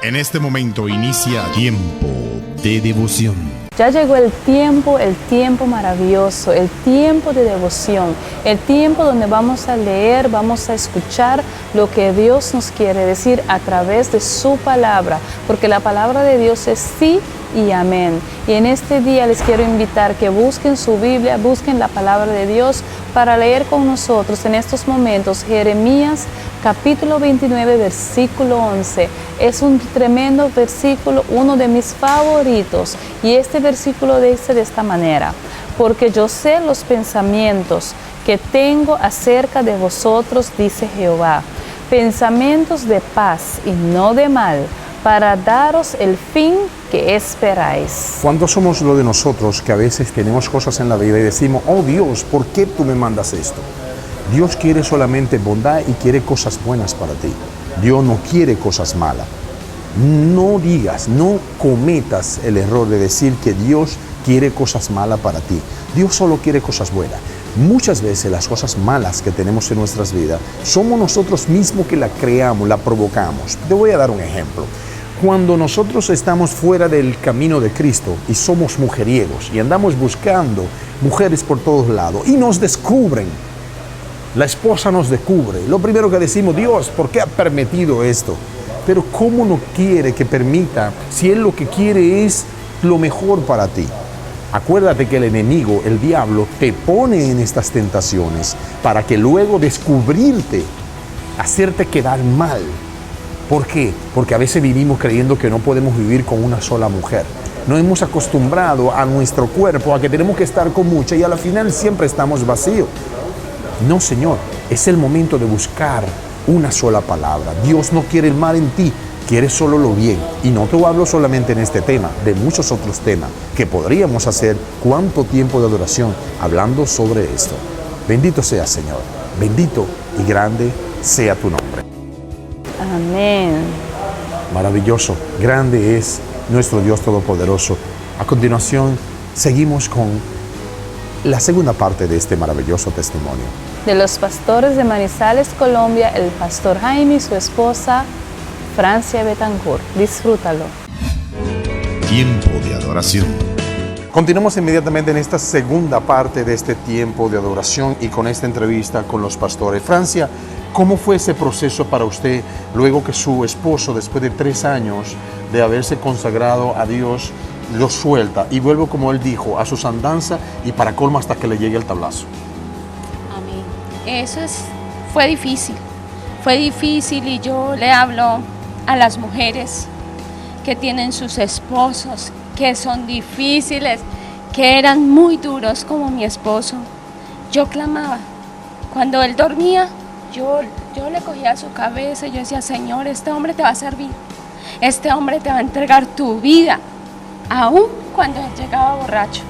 En este momento inicia Tiempo de Devoción. Ya llegó el tiempo maravilloso, el tiempo de devoción, el tiempo donde vamos a leer, vamos a escuchar lo que Dios nos quiere decir a través de su palabra, porque la palabra de Dios es sí y amén. Y en este día les quiero invitar que busquen su Biblia, busquen la palabra de Dios para leer con nosotros en estos momentos Jeremías capítulo 29, versículo 11. Es un tremendo versículo, uno de mis favoritos. Y este versículo dice de esta manera: porque yo sé los pensamientos que tengo acerca de vosotros, dice Jehová, pensamientos de paz y no de mal, para daros el fin que esperáis. ¿Cuántos somos lo de nosotros que a veces tenemos cosas en la vida y decimos, oh Dios, ¿por qué tú me mandas esto? Dios quiere solamente bondad y quiere cosas buenas para ti. Dios no quiere cosas malas. No digas, no cometas el error de decir que Dios quiere cosas malas para ti. Dios solo quiere cosas buenas. Muchas veces las cosas malas que tenemos en nuestras vidas somos nosotros mismos que la creamos, la provocamos. Te voy a dar un ejemplo. Cuando nosotros estamos fuera del camino de Cristo y somos mujeriegos y andamos buscando mujeres por todos lados y nos descubren, la esposa nos descubre, lo primero que decimos, Dios, ¿por qué ha permitido esto? Pero ¿cómo no quiere que permita si Él lo que quiere es lo mejor para ti? Acuérdate que el enemigo, el diablo, te pone en estas tentaciones para que luego descubrirte, hacerte quedar mal. ¿Por qué? Porque a veces vivimos creyendo que no podemos vivir con una sola mujer. Nos hemos acostumbrado a nuestro cuerpo a que tenemos que estar con muchas y a la final siempre estamos vacíos. No, Señor, es el momento de buscar una sola palabra. Dios no quiere el mal en ti, quiere solo lo bien. Y no te hablo solamente en este tema, de muchos otros temas que podríamos hacer cuánto tiempo de adoración hablando sobre esto. Bendito sea, Señor. Bendito y grande sea tu nombre. Amén. Maravilloso, grande es nuestro Dios Todopoderoso. A continuación, seguimos con la segunda parte de este maravilloso testimonio. De los pastores de Manizales, Colombia, el pastor Jaime y su esposa, Francia Betancourt. Disfrútalo. Tiempo de adoración. Continuamos inmediatamente en esta segunda parte de este tiempo de adoración y con esta entrevista con los pastores. Francia, ¿cómo fue ese proceso para usted luego que su esposo, después de 3 años de haberse consagrado a Dios, lo suelta y vuelve, como él dijo, a sus andanzas y para colmo hasta que le llegue el tablazo? Amén. Fue difícil y yo le hablo a las mujeres que tienen sus esposos, que son difíciles, que eran muy duros como mi esposo. Yo clamaba. Cuando él dormía, yo le cogía su cabeza y yo decía, Señor, este hombre te va a servir. Este hombre te va a entregar tu vida. Aún cuando él llegaba borracho.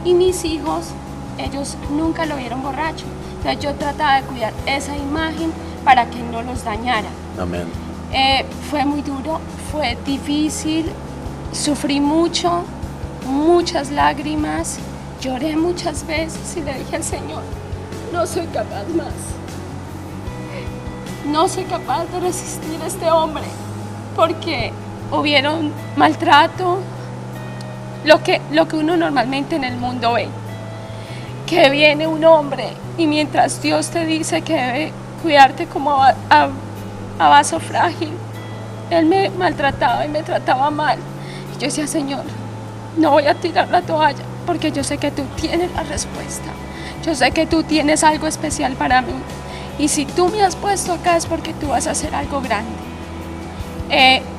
Y mis hijos, ellos nunca lo vieron borracho. Entonces yo trataba de cuidar esa imagen para que no los dañara. Amén. Fue muy duro, fue difícil, sufrí mucho, muchas lágrimas, lloré muchas veces y le dije al Señor, no soy capaz más. No soy capaz de resistir a este hombre, porque hubieron maltrato, lo que uno normalmente en el mundo ve, que viene un hombre y mientras Dios te dice que debe cuidarte como a vaso frágil, él me maltrataba y me trataba mal. Y yo decía, Señor, no voy a tirar la toalla porque yo sé que tú tienes la respuesta, yo sé que tú tienes algo especial para mí y si tú me has puesto acá es porque tú vas a hacer algo grande.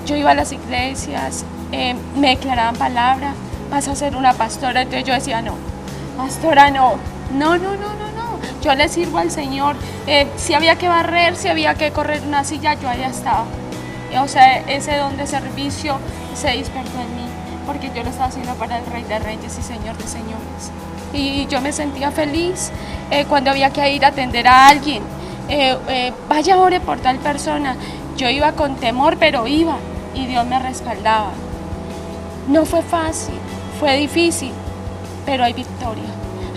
Yo iba a las iglesias, me declaraban palabra, vas a ser una pastora. Entonces yo decía, no, pastora no, yo le sirvo al Señor. Si había que barrer, si había que correr una silla, yo allá estaba. O sea, ese don de servicio se despertó en mí, porque yo lo estaba haciendo para el Rey de Reyes y Señor de Señores. Y yo me sentía feliz cuando había que ir a atender a alguien. Vaya, ore por tal persona. Yo iba con temor, pero iba y Dios me respaldaba. No fue fácil, fue difícil, pero hay victoria.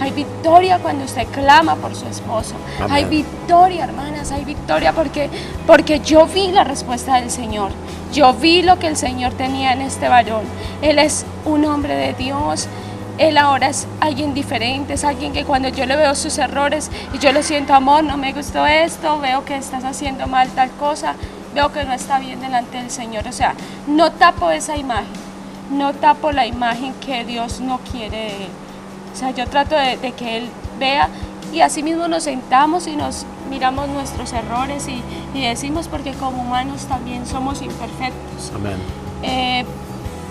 Hay victoria cuando usted clama por su esposo. Amén. Hay victoria, hermanas, hay victoria porque yo vi la respuesta del Señor. Yo vi lo que el Señor tenía en este varón. Él es un hombre de Dios. Él ahora es alguien diferente, es alguien que cuando yo le veo sus errores y yo le siento amor, no me gustó esto, veo que estás haciendo mal tal cosa, veo que no está bien delante del Señor. O sea, no tapo esa imagen, no tapo la imagen que Dios no quiere de él. O sea, yo trato de que él vea, y así mismo nos sentamos y nos miramos nuestros errores y decimos, porque como humanos también somos imperfectos. Amén.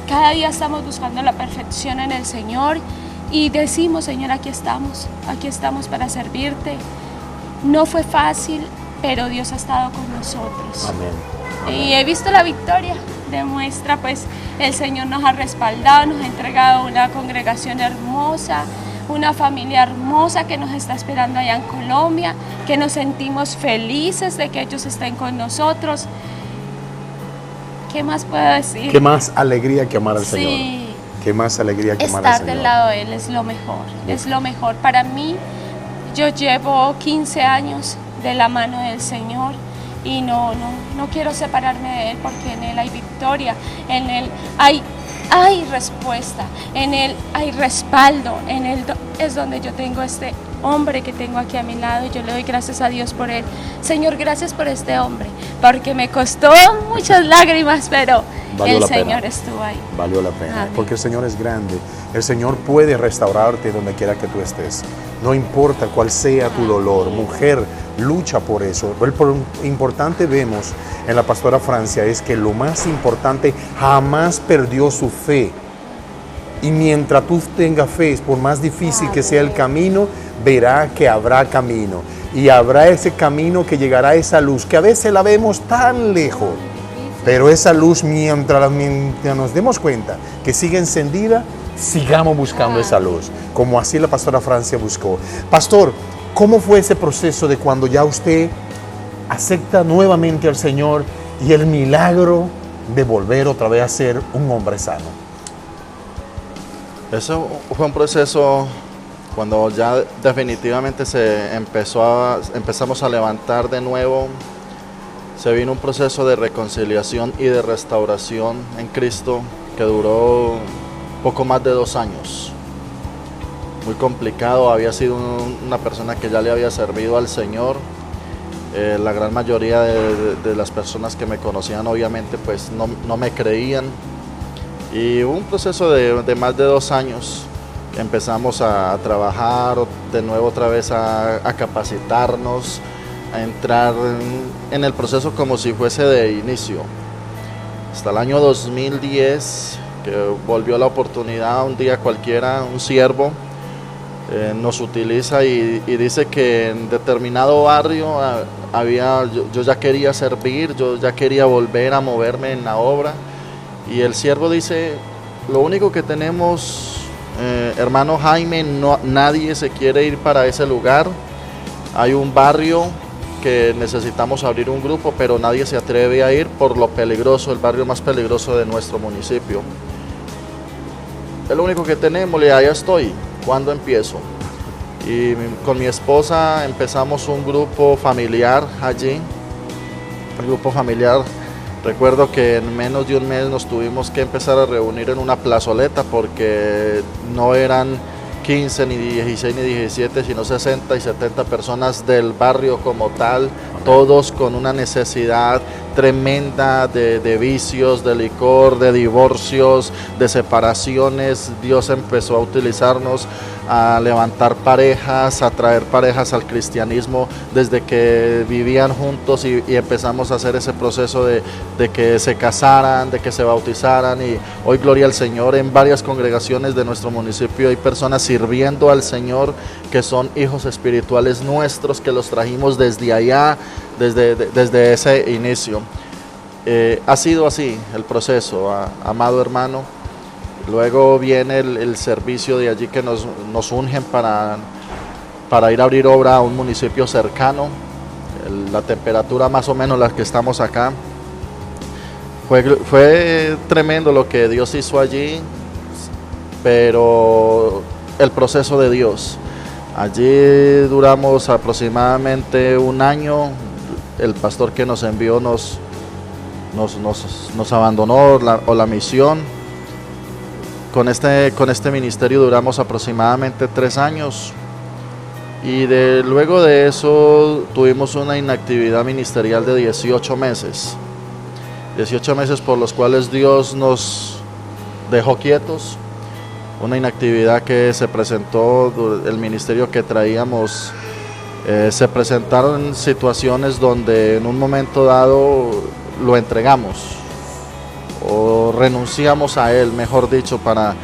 Cada día estamos buscando la perfección en el Señor y decimos, Señor, aquí estamos para servirte. No fue fácil, pero Dios ha estado con nosotros. Amén. Y he visto la victoria, demuestra pues el Señor nos ha respaldado, nos ha entregado una congregación hermosa, una familia hermosa que nos está esperando allá en Colombia, que nos sentimos felices de que ellos estén con nosotros. ¿Qué más puedo decir? Qué más alegría que amar al Sí. Señor. Qué más alegría que amar al Estar Señor. del lado de Él es lo mejor, es lo mejor. Para mí, yo llevo 15 años de la mano del Señor y no quiero separarme de Él, porque en Él hay victoria, en Él hay respuesta, en Él hay respaldo, en Él es donde yo tengo este hombre que tengo aquí a mi lado, y yo le doy gracias a Dios por él. Señor, gracias por este hombre, porque me costó muchas lágrimas, pero Valió el la Señor pena. estuvo ahí. Valió la pena, Amén. porque el Señor es grande. El Señor puede restaurarte donde quiera que tú estés. No importa cuál sea tu dolor. Mujer, lucha por eso. Importante vemos en la pastora Francia es que lo más importante, jamás perdió su fe. Y mientras tú tengas fe, por más difícil que sea el camino, verá que habrá camino. Y habrá ese camino que llegará a esa luz, que a veces la vemos tan lejos. Pero esa luz, mientras nos demos cuenta que sigue encendida, sigamos buscando esa luz, como así la pastora Francia buscó. Pastor, ¿cómo fue ese proceso de cuando ya usted acepta nuevamente al Señor y el milagro de volver otra vez a ser un hombre sano? Eso fue un proceso cuando ya definitivamente empezamos a levantar de nuevo. Se vino un proceso de reconciliación y de restauración en Cristo que duró poco más de 2 años. Muy complicado, había sido una persona que ya le había servido al Señor. La gran mayoría de las personas que me conocían obviamente pues no me creían. Y hubo un proceso de más de 2 años. Empezamos a trabajar de nuevo otra vez a capacitarnos, a entrar en el proceso como si fuese de inicio. Hasta el año 2010, que volvió la oportunidad, un día cualquiera, un siervo nos utiliza y dice que en determinado barrio yo ya quería servir, yo ya quería volver a moverme en la obra. Y el siervo dice, lo único que tenemos, hermano Jaime, nadie se quiere ir para ese lugar. Hay un barrio que necesitamos abrir un grupo, pero nadie se atreve a ir por lo peligroso, el barrio más peligroso de nuestro municipio. Es lo único que tenemos, y allá estoy. ¿Cuándo empiezo? Y con mi esposa empezamos un grupo familiar allí, un grupo familiar. Recuerdo que en menos de un mes nos tuvimos que empezar a reunir en una plazoleta porque no eran 15, ni 16, ni 17, sino 60 y 70 personas del barrio como tal, todos con una necesidad tremenda de vicios, de licor, de divorcios, de separaciones. Dios empezó a utilizarnos, a levantar parejas, a traer parejas al cristianismo desde que vivían juntos y empezamos a hacer ese proceso de que se casaran, de que se bautizaran. Y hoy, gloria al Señor, en varias congregaciones de nuestro municipio hay personas sirviendo al Señor que son hijos espirituales nuestros, que los trajimos desde allá, desde ese inicio. Ha sido así el proceso, amado hermano. Luego viene el servicio de allí que nos ungen para ir a abrir obra a un municipio cercano. La temperatura más o menos la que estamos acá. Fue tremendo lo que Dios hizo allí, pero el proceso de Dios. Allí duramos aproximadamente un año. El pastor que nos envió nos abandonó la misión. Con este ministerio duramos aproximadamente 3 años. Y luego de eso tuvimos una inactividad ministerial de 18 meses. 18 meses por los cuales Dios nos dejó quietos. Una inactividad que se presentó, el ministerio que traíamos, se presentaron situaciones donde en un momento dado lo entregamos o renunciamos a él, mejor dicho, para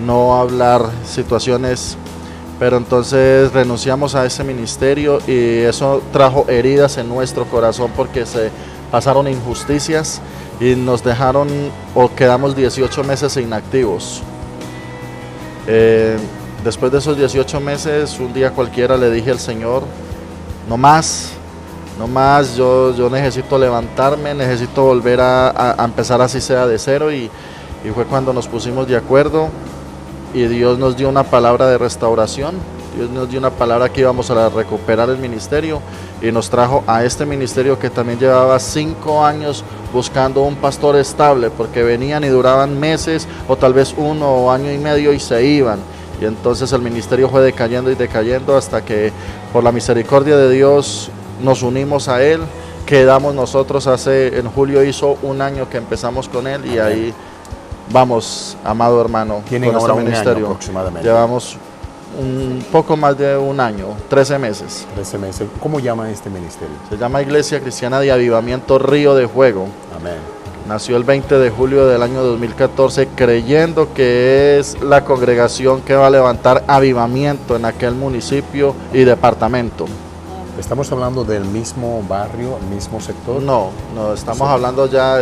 no hablar situaciones, pero entonces renunciamos a ese ministerio y eso trajo heridas en nuestro corazón porque se pasaron injusticias y nos dejaron o quedamos 18 meses inactivos. Después de esos 18 meses, un día cualquiera le dije al Señor, no más, yo necesito levantarme, necesito volver a empezar así sea de cero y fue cuando nos pusimos de acuerdo y Dios nos dio una palabra de restauración, Dios nos dio una palabra que íbamos a recuperar el ministerio y nos trajo a este ministerio que también llevaba 5 años buscando un pastor estable porque venían y duraban meses o tal vez 1 o año y medio y se iban. Y entonces el ministerio fue decayendo y decayendo hasta que por la misericordia de Dios nos unimos a él, quedamos nosotros en julio hizo 1 año que empezamos con él y ahí vamos, amado hermano, Tienen con ahora nuestro un ministerio. año aproximadamente. Llevamos un poco más de 1 año, 13 meses. 13 meses. ¿Cómo llama este ministerio? Se llama Iglesia Cristiana de Avivamiento Río de Fuego. Amén. Nació el 20 de julio del año 2014 creyendo que es la congregación que va a levantar avivamiento en aquel municipio y departamento. ¿Estamos hablando del mismo barrio, el mismo sector? No, estamos hablando ya,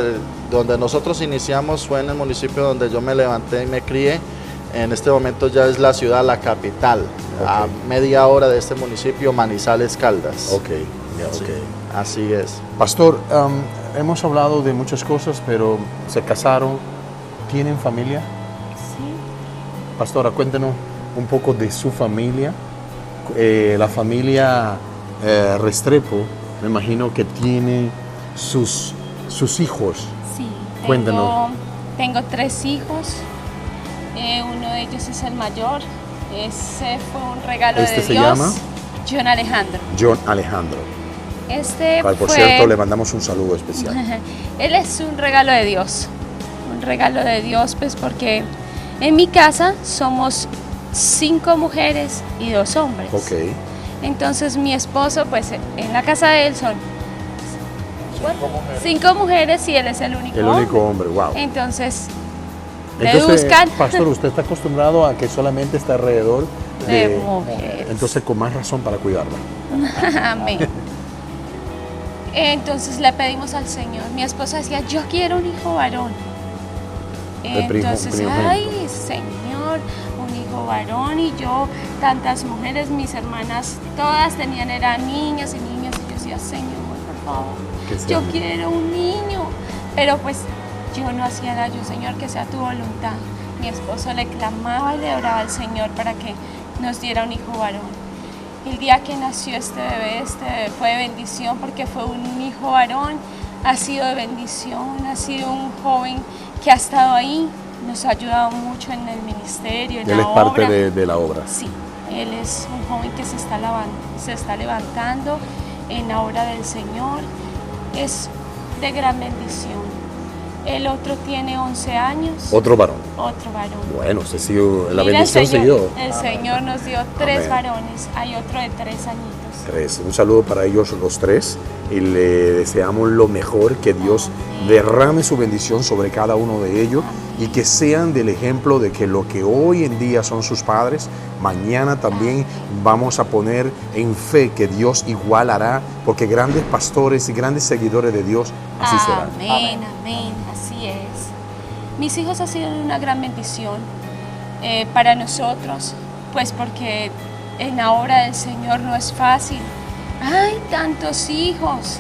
donde nosotros iniciamos fue en el municipio donde yo me levanté y me crié. En este momento ya es la ciudad, la capital, a media hora de este municipio, Manizales, Caldas. Ok, Sí, ok. así es. Pastor, hemos hablado de muchas cosas, pero se casaron, ¿tienen familia? Sí. Pastora, cuéntenos un poco de su familia. La familia Restrepo, me imagino que tiene sus hijos. Sí, Cuéntanos. tengo 3 hijos, uno de ellos es el mayor, ese fue un regalo ¿Este de se Dios. llama? John Alejandro. John Alejandro. Este Por fue, cierto, le mandamos un saludo especial. él es un regalo de Dios, pues porque en mi casa somos 5 mujeres y 2 hombres. Ok. Entonces mi esposo, pues en la casa de él son 5 mujeres y él es el único El único hombre, wow. Entonces, le Entonces, buscan pastor, usted está acostumbrado a que solamente está alrededor de mujeres. Entonces, con más razón para cuidarla. Amén. Entonces le pedimos al Señor. Mi esposa decía, yo quiero un hijo varón. Entonces, primogénito. ay, Señor, un hijo varón. Y yo, tantas mujeres, mis hermanas, todas eran niñas y niños. Y yo decía, Señor, por favor, yo quiero un niño. Pero pues yo no hacía nada, yo, Señor, que sea tu voluntad. Mi esposo le clamaba y le oraba al Señor para que nos diera un hijo varón. El día que nació este bebé fue de bendición porque fue un hijo varón, ha sido de bendición, ha sido un joven que ha estado ahí, nos ha ayudado mucho en el ministerio, en Él la es obra. parte de la obra. Sí, él es un joven que se está levantando en la obra del Señor, es de gran bendición. El otro tiene 11 años. Otro varón. Otro varón. Bueno, la Mira, bendición siguió. El Señor nos dio 3 Amén. varones, hay otro de 3 añitos. 3. Un saludo para ellos los 3 y le deseamos lo mejor, que Dios derrame su bendición sobre cada uno de ellos y que sean del ejemplo de que lo que hoy en día son sus padres, mañana también vamos a poner en fe que Dios igual hará, porque grandes pastores y grandes seguidores de Dios así serán. Amén, amén, así es. Mis hijos han sido una gran bendición para nosotros, pues porque en la obra del Señor no es fácil. ¡Ay, tantos hijos!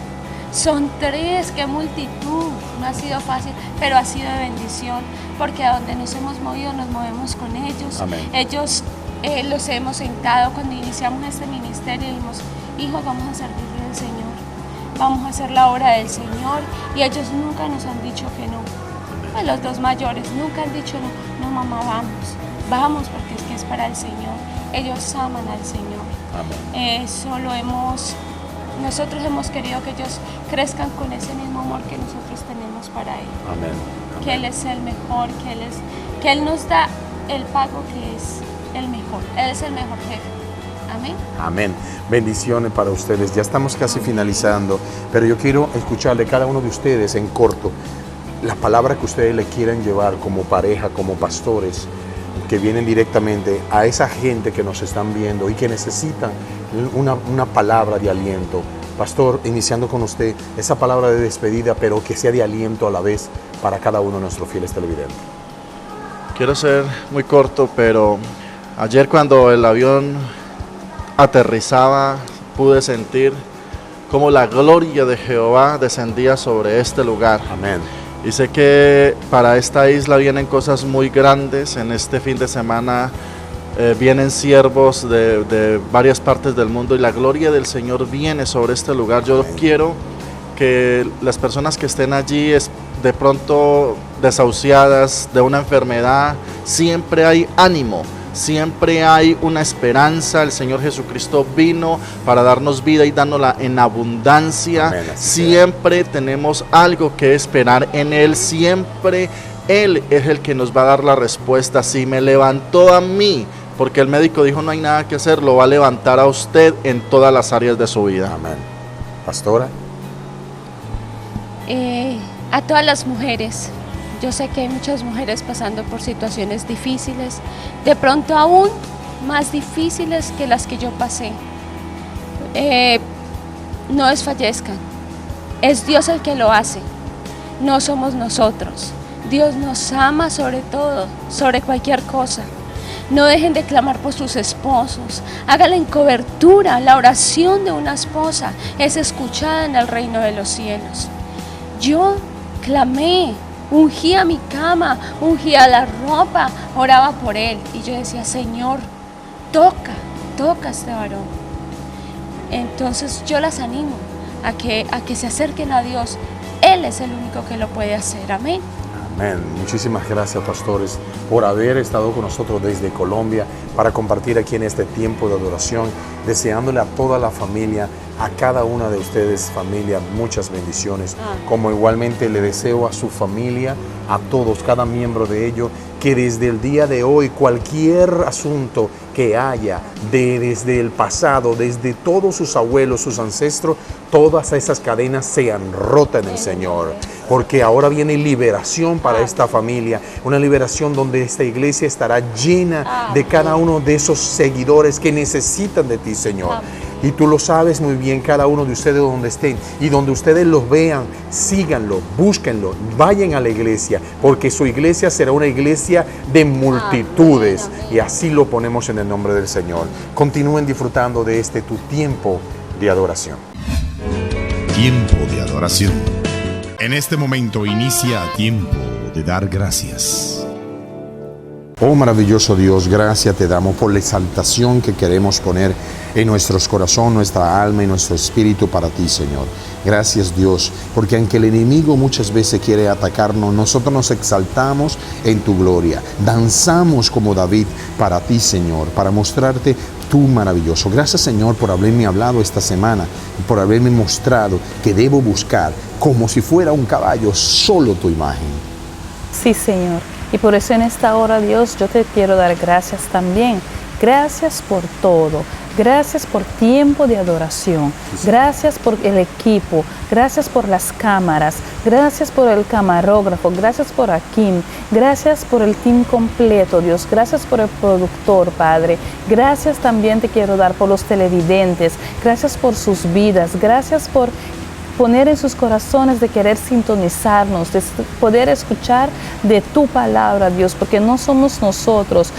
Son 3, qué multitud. No ha sido fácil, pero ha sido de bendición, porque a donde nos hemos movido, nos movemos con ellos. Amén. Ellos los hemos sentado cuando iniciamos este ministerio y dijimos, hijos, vamos a servirle al Señor, vamos a hacer la obra del Señor, y ellos nunca nos han dicho que no. Pues los dos mayores nunca han dicho no, no mamá, vamos porque es que es para el Señor. Ellos aman al Señor. Amén. Nosotros hemos querido que ellos crezcan con ese mismo amor que nosotros tenemos para Él. Amén. Que Él es el mejor, que Él nos da el pago que es el mejor. Él es el mejor jefe. Amén. Amén. Bendiciones para ustedes. Ya estamos casi finalizando, pero yo quiero escucharle cada uno de ustedes en corto la palabra que ustedes le quieran llevar como pareja, como pastores, que vienen directamente a esa gente que nos están viendo y que necesitan una palabra de aliento. Pastor, iniciando con usted, esa palabra de despedida, pero que sea de aliento a la vez para cada uno de nuestros fieles televidentes. Quiero ser muy corto, pero ayer cuando el avión aterrizaba, pude sentir cómo la gloria de Jehová descendía sobre este lugar. Amén. Y sé que para esta isla vienen cosas muy grandes. En este fin de semana vienen siervos de varias partes del mundo y la gloria del Señor viene sobre este lugar. Yo quiero que las personas que estén allí, de pronto desahuciadas de una enfermedad, siempre hay ánimo. Siempre hay una esperanza. El Señor Jesucristo vino para darnos vida y dárnosla en abundancia. Amén, siempre tenemos algo que esperar en Él. Siempre Él es el que nos va a dar la respuesta. Si me levantó a mí, porque el médico dijo no hay nada que hacer, lo va a levantar a usted en todas las áreas de su vida. Amén. Pastora. A todas las mujeres, yo sé que hay muchas mujeres pasando por situaciones difíciles, de pronto aún más difíciles que las que yo pasé. No desfallezcan, es Dios el que lo hace, no somos nosotros. Dios nos ama sobre todo, sobre cualquier cosa. No dejen de clamar por sus esposos, háganla en cobertura. La oración de una esposa es escuchada en el reino de los cielos. Yo clamé, ungía mi cama, ungía la ropa, oraba por él y yo decía, Señor, toca a este varón. Entonces yo las animo a que se acerquen a Dios. Él es el único que lo puede hacer. Amén. Amén. Muchísimas gracias, pastores, por haber estado con nosotros desde Colombia para compartir aquí en este tiempo de adoración, deseándole a toda la familia, a cada una de ustedes, familia, muchas bendiciones, como igualmente le deseo a su familia, a todos, cada miembro de ellos, que desde el día de hoy cualquier asunto que haya desde el pasado, desde todos sus abuelos, sus ancestros, todas esas cadenas sean rotas en el Señor, porque ahora viene liberación para esta familia, una liberación donde esta iglesia estará llena de cada uno de esos seguidores que necesitan de ti, Señor. Y tú lo sabes muy bien, cada uno de ustedes donde estén y donde ustedes los vean, síganlo, búsquenlo, vayan a la iglesia, porque su iglesia será una iglesia de multitudes. Y así lo ponemos en el nombre del Señor. Continúen disfrutando de tu tiempo de adoración. Tiempo de adoración. En este momento inicia tiempo de dar gracias. Oh maravilloso Dios, gracias te damos por la exaltación que queremos poner en nuestros corazones, nuestra alma y nuestro espíritu para ti, Señor. Gracias, Dios, porque aunque el enemigo muchas veces quiere atacarnos, nosotros nos exaltamos en tu gloria. Danzamos como David para ti, Señor, para mostrarte tú maravilloso. Gracias, Señor, por haberme hablado esta semana, por haberme mostrado que debo buscar como si fuera un caballo solo tu imagen. Sí, Señor. Y por eso en esta hora, Dios, yo te quiero dar gracias también. Gracias por todo. Gracias por tiempo de adoración. Gracias por el equipo. Gracias por las cámaras. Gracias por el camarógrafo. Gracias por Akim. Gracias por el team completo, Dios. Gracias por el productor, Padre. Gracias también te quiero dar por los televidentes. Gracias por sus vidas. Gracias por poner en sus corazones de querer sintonizarnos, de poder escuchar de tu palabra, Dios, porque no somos nosotros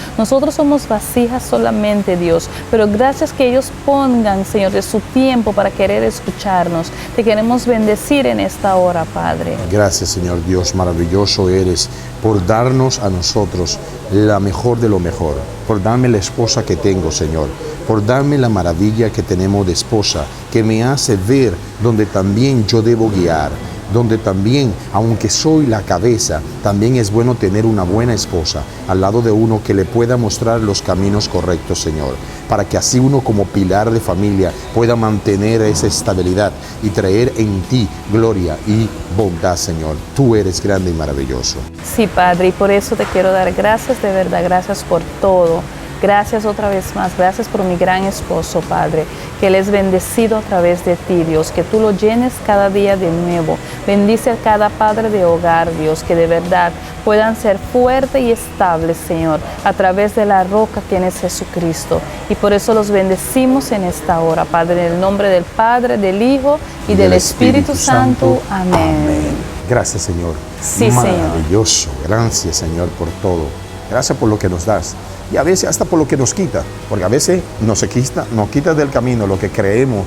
somos vasijas solamente, Dios, pero gracias que ellos pongan, Señor, de su tiempo para querer escucharnos. Te queremos bendecir en esta hora, Padre. Gracias, Señor Dios, maravilloso eres por darnos a nosotros la mejor de lo mejor, por darme la esposa que tengo, Señor, por darme la maravilla que tenemos de esposa, que me hace ver donde también yo debo guiar, donde también, aunque soy la cabeza, también es bueno tener una buena esposa al lado de uno que le pueda mostrar los caminos correctos, Señor, para que así uno como pilar de familia pueda mantener esa estabilidad y traer en ti gloria y bondad, Señor. Tú eres grande y maravilloso. Sí, Padre, y por eso te quiero dar gracias, de verdad, gracias por todo. Gracias otra vez más, gracias por mi gran esposo, Padre, que Él es bendecido a través de ti, Dios, que tú lo llenes cada día de nuevo. Bendice a cada padre de hogar, Dios, que de verdad puedan ser fuertes y estables, Señor, a través de la roca que es Jesucristo. Y por eso los bendecimos en esta hora, Padre, en el nombre del Padre, del Hijo y del Espíritu Santo. Amén. Amén. Gracias, Señor. Sí, maravilloso. Señor. Gracias, Señor, por todo. Gracias por lo que nos das. Y a veces hasta por lo que nos quita, porque a veces nos quita del camino lo que creemos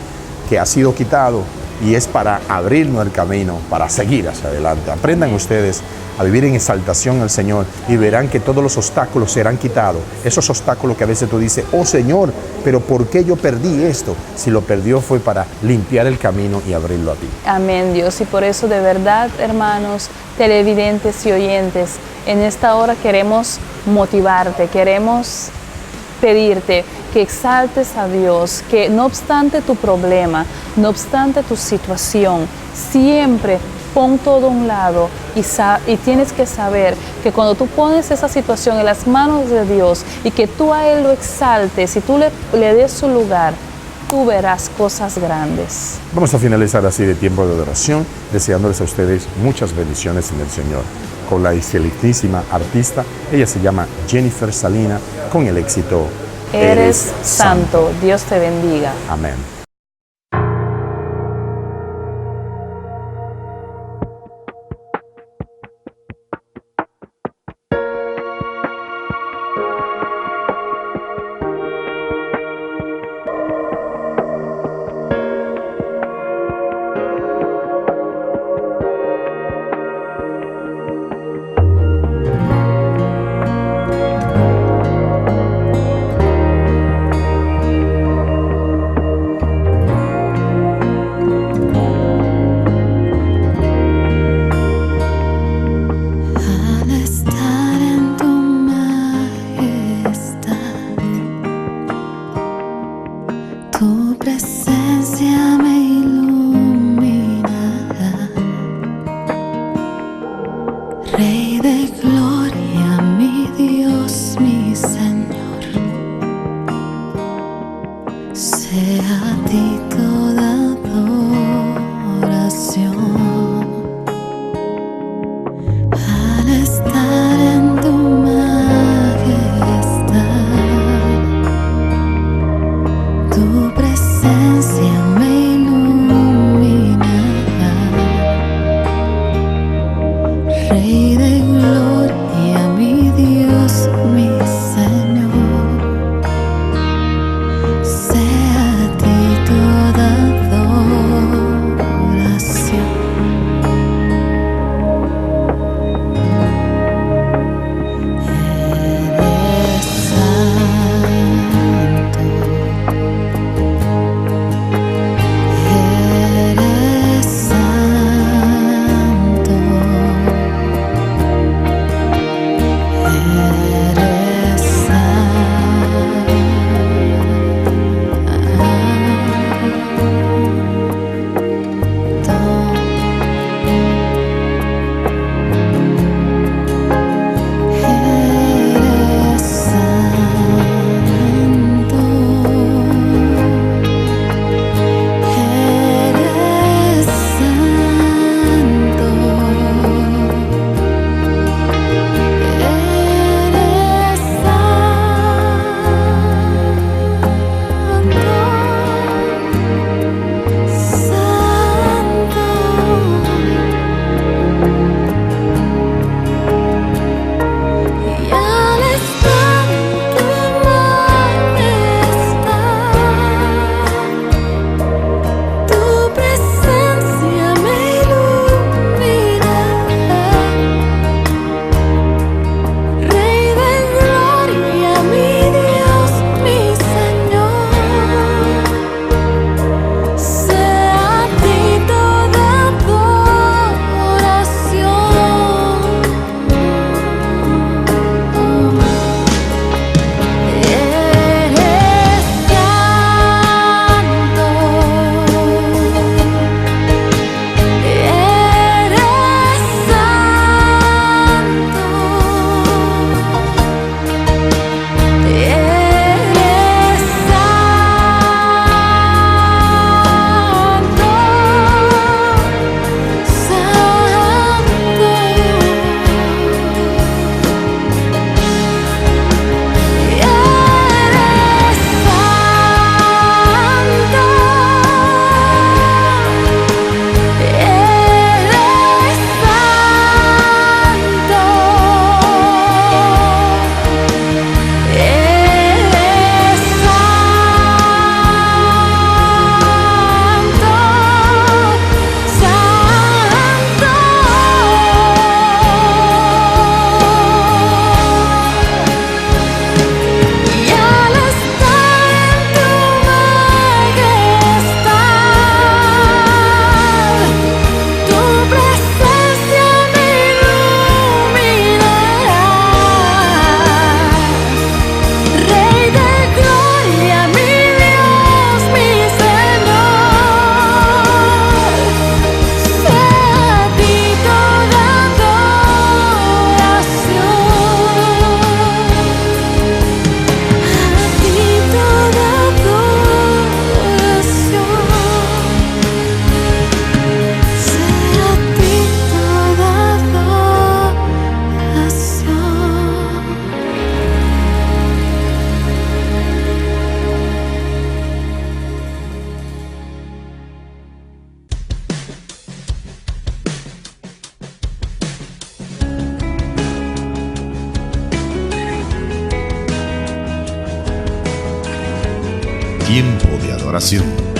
que ha sido quitado y es para abrirnos el camino, para seguir hacia adelante. Aprendan ustedes a vivir en exaltación al Señor y verán que todos los obstáculos serán quitados. Esos obstáculos que a veces tú dices, oh Señor, pero ¿por qué yo perdí esto? Si lo perdió fue para limpiar el camino y abrirlo a ti. Amén, Dios. Y por eso de verdad, hermanos, televidentes y oyentes, en esta hora queremos motivarte, queremos pedirte que exaltes a Dios, que no obstante tu problema, no obstante tu situación, siempre pon todo a un lado y tienes que saber que cuando tú pones esa situación en las manos de Dios y que tú a Él lo exaltes y tú le des su lugar, tú verás cosas grandes. Vamos a finalizar así de tiempo de adoración, deseándoles a ustedes muchas bendiciones en el Señor. Con la excelentísima artista, ella se llama Jennifer Salina, con el éxito Eres santo. Dios te bendiga. Amén. Tiempo de adoración.